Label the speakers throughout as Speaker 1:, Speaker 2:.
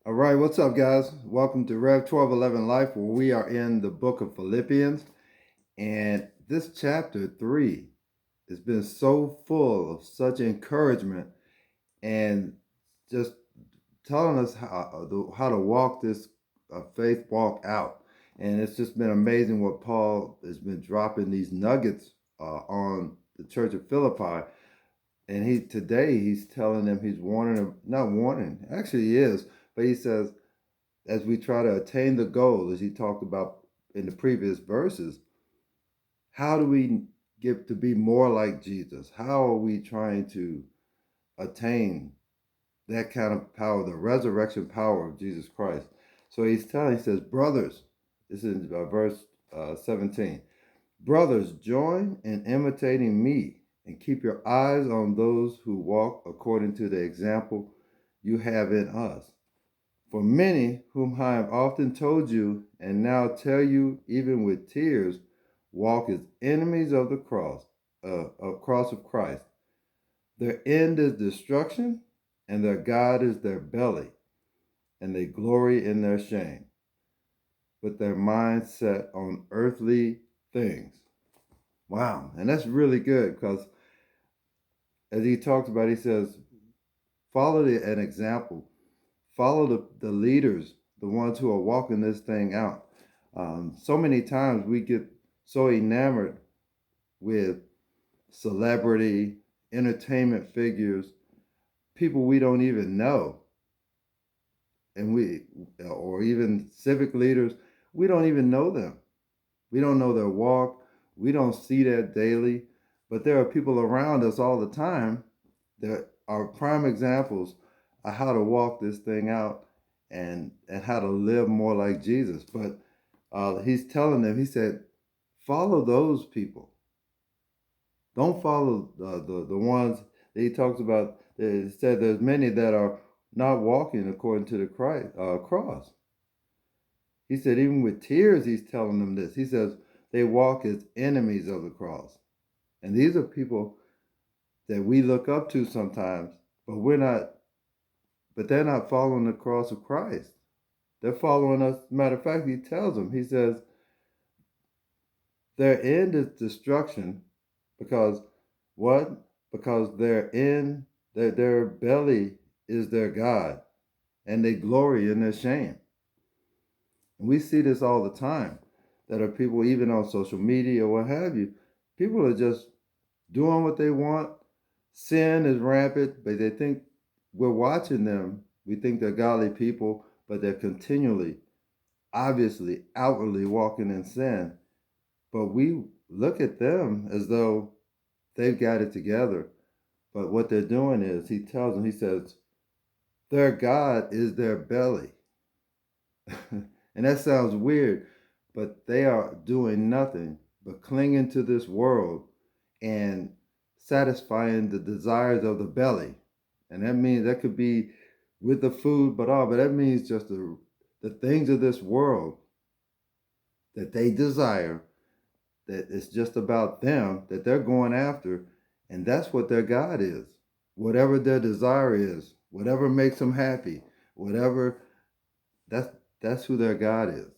Speaker 1: All right, what's up, guys? Welcome to Rev 1211 Life, where we are in the book of Philippians. And this chapter 3 has been so full of such encouragement and just telling us how to walk this faith walk out. And it's just been amazing what Paul has been dropping these nuggets on the church of Philippi. And he's telling them, he's warning them, not warning, actually he is, but he says, as we try to attain the goal, as he talked about in the previous verses, how do we get to be more like Jesus? How are we trying to attain that kind of power, the resurrection power of Jesus Christ? So he says, brothers, this is verse 17, brothers, join in imitating me and keep your eyes on those who walk according to the example you have in us. For many, whom I have often told you, and now tell you even with tears, walk as enemies of the cross of Christ. Their end is destruction, and their God is their belly, and they glory in their shame, with their mind set on earthly things. Wow, and that's really good because as he talks about, he says, follow an example. Follow the leaders, the ones who are walking this thing out. So many times we get so enamored with celebrity, entertainment figures, people we don't even know, or even civic leaders, we don't even know them. We don't know their walk. We don't see that daily, but there are people around us all the time that are prime examples of how to walk this thing out and how to live more like Jesus. But he's telling them, he said, follow those people. Don't follow the ones that he talks about. He said there's many that are not walking according to the cross. He said even with tears, he's telling them this. He says they walk as enemies of the cross. And these are people that we look up to sometimes, but they're not following the cross of Christ. They're following us. Matter of fact, he tells them, he says, their end is destruction because what? Because their belly is their God and they glory in their shame. And we see this all the time. That are people, even on social media or what have you, people are just doing what they want. Sin is rampant, but they think we're watching them. We think they're godly people, but they're continually, obviously, outwardly walking in sin. But we look at them as though they've got it together. But what they're doing is, he tells them, he says, their God is their belly. And that sounds weird, but they are doing nothing but clinging to this world and satisfying the desires of the belly. And that means that could be with the food, but that means just the things of this world that they desire, that it's just about them, that they're going after, and that's what their God is. Whatever their desire is, whatever makes them happy, whatever, that's who their God is.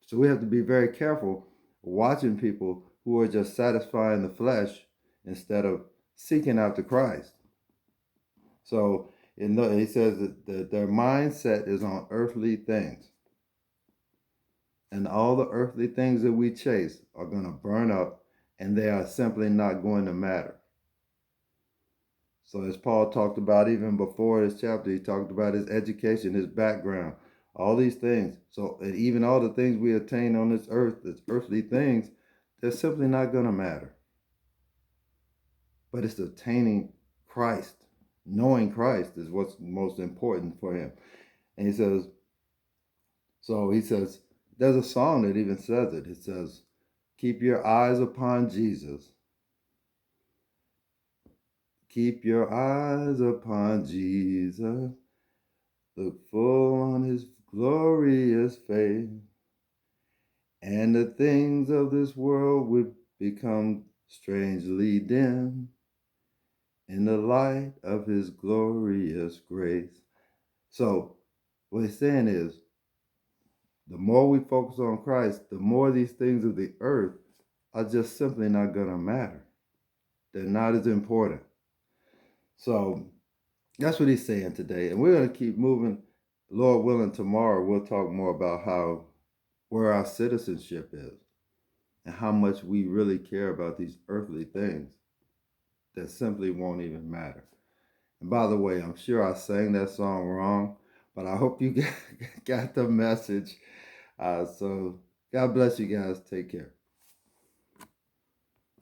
Speaker 1: So we have to be very careful watching people who are just satisfying the flesh instead of seeking after Christ. So he says that their mindset is on earthly things. And all the earthly things that we chase are going to burn up, and they are simply not going to matter. So as Paul talked about even before this chapter, he talked about his education, his background, all these things. So, and even all the things we attain on this earth, this earthly things, they're simply not going to matter. But it's attaining Christ. Knowing Christ is what's most important for him. And he says, there's a song that even says it. It says, keep your eyes upon Jesus. Keep your eyes upon Jesus. Look full on his glorious face. And the things of this world would become strangely dim in the light of his glorious grace. So what he's saying is, the more we focus on Christ, the more these things of the earth are just simply not going to matter. They're not as important. So that's what he's saying today. And we're going to keep moving. Lord willing, tomorrow we'll talk more about where our citizenship is and how much we really care about these earthly things that simply won't even matter. And by the way, I'm sure I sang that song wrong, but I hope you got the message. So God bless you guys. Take care.